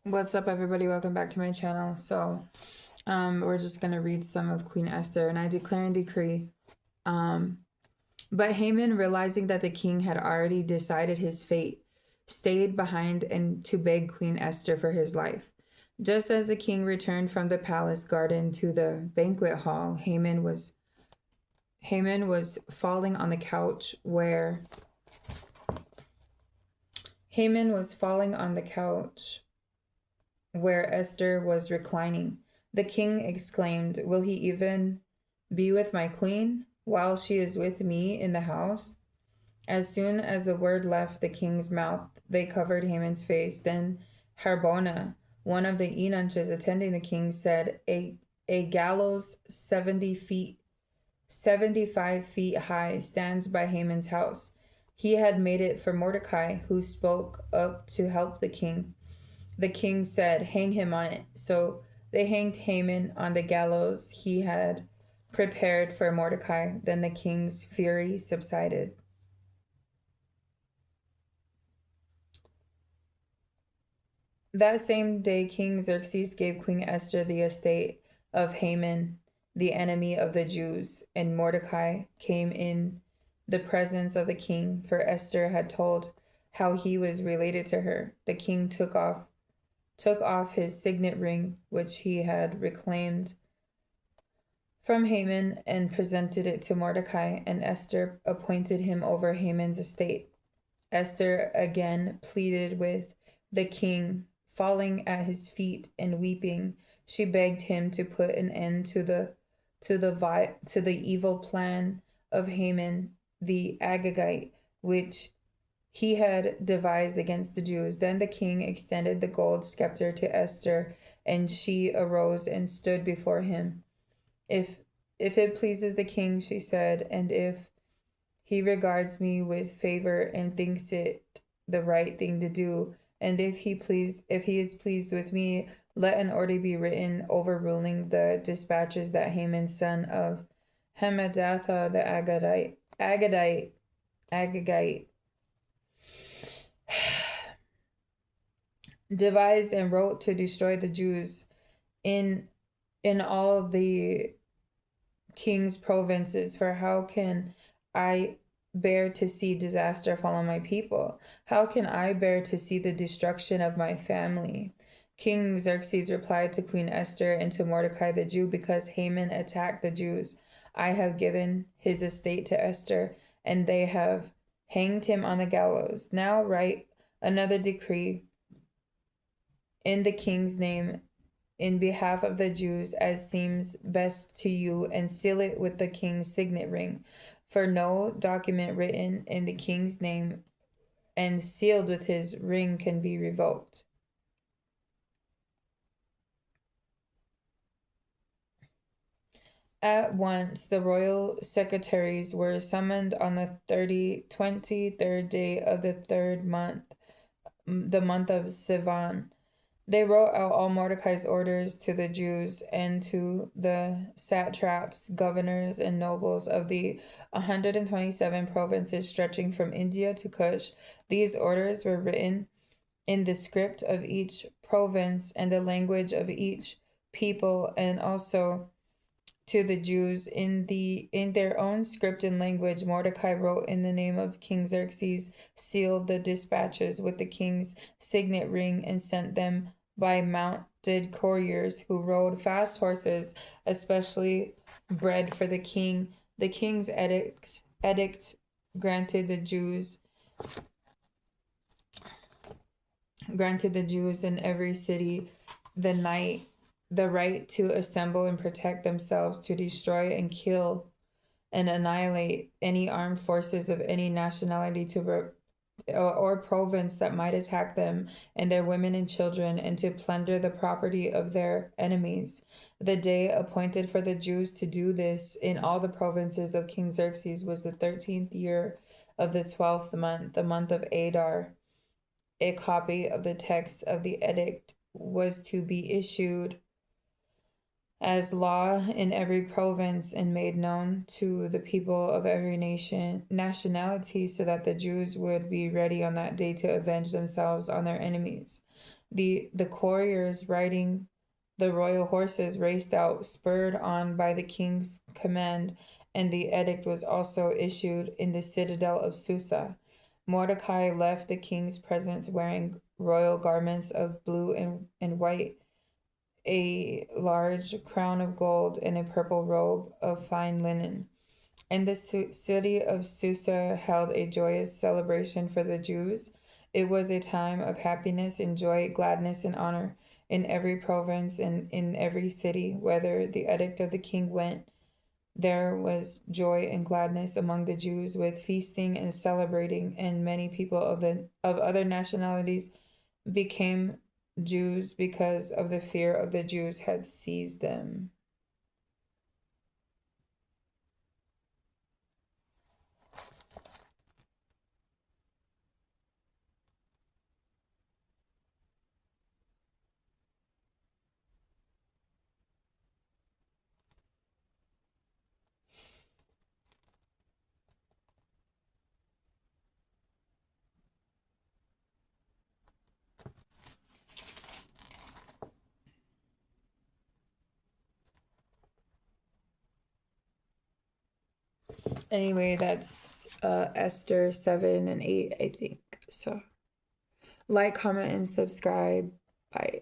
What's up, everybody? Welcome back to my channel. We're just gonna read some of Queen Esther, and I declare and decree. But Haman, realizing that the king had already decided his fate, stayed behind and to beg Queen Esther for his life. Just as the king returned from the palace garden to the banquet hall, Haman was falling on the couch where Esther was reclining. The king exclaimed, "Will he even be with my queen while she is with me in the house?" As soon as the word left the king's mouth, they covered Haman's face. Then Harbona, one of the eunuchs attending the king, said, A gallows 75 feet high stands by Haman's house. He had made it for Mordecai, who spoke up to help the king. The king said, "Hang him on it." So they hanged Haman on the gallows he had prepared for Mordecai. Then the king's fury subsided. That same day, King Xerxes gave Queen Esther the estate of Haman, the enemy of the Jews, and Mordecai came in the presence of the king, for Esther had told how he was related to her. The king took off his signet ring, which he had reclaimed from Haman, and presented it to Mordecai, and Esther appointed him over Haman's estate. Esther again pleaded with the king, falling at his feet and weeping. She begged him to put an end to the evil plan of Haman the Agagite, which he had devised against the Jews. Then the king extended the gold scepter to Esther, and she arose and stood before him. If it pleases the king," she said, "and if he regards me with favor and thinks it the right thing to do, and if he is pleased with me, let an order be written overruling the dispatches that Haman, son of Hammedatha the Agagite devised and wrote to destroy the Jews in all the king's provinces. For how can I bear to see disaster fall on my people? How can I bear to see the destruction of my family?" King Xerxes replied to Queen Esther and to Mordecai the Jew, "Because Haman attacked the Jews, I have given his estate to Esther, and they have hanged him on the gallows. Now write another decree in the king's name in behalf of the Jews as seems best to you, and seal it with the king's signet ring. For no document written in the king's name and sealed with his ring can be revoked." At once the royal secretaries were summoned on the 23rd day of the third month, the month of Sivan. They wrote out all Mordecai's orders to the Jews and to the satraps, governors, and nobles of the 127 provinces stretching from India to Kush. These orders were written in the script of each province and the language of each people, and also to the Jews in their own script and language. Mordecai wrote in the name of King Xerxes, sealed the dispatches with the king's signet ring, and sent them by mounted couriers who rode fast horses, especially bred for the king. The king's edict granted the Jews in every city the right to assemble and protect themselves, to destroy and kill and annihilate any armed forces of any nationality or province that might attack them and their women and children, and to plunder the property of their enemies. The day appointed for the Jews to do this in all the provinces of King Xerxes was the 13th year of the 12th month, the month of Adar. A copy of the text of the edict was to be issued as law in every province and made known to the people of every nationality, so that the Jews would be ready on that day to avenge themselves on their enemies. The couriers riding the royal horses raced out, spurred on by the king's command, and the edict was also issued in the citadel of Susa. Mordecai left the king's presence wearing royal garments of blue and white, a large crown of gold, and a purple robe of fine linen. And the city of Susa held a joyous celebration for the Jews. It was a time of happiness and joy, gladness and honor in every province and in every city. Whether the edict of the king went, there was joy and gladness among the Jews, with feasting and celebrating, and many people of other nationalities became Jews because of the fear of the Jews had seized them. Anyway, that's Esther 7 and 8, I think. So like, comment, and subscribe. Bye.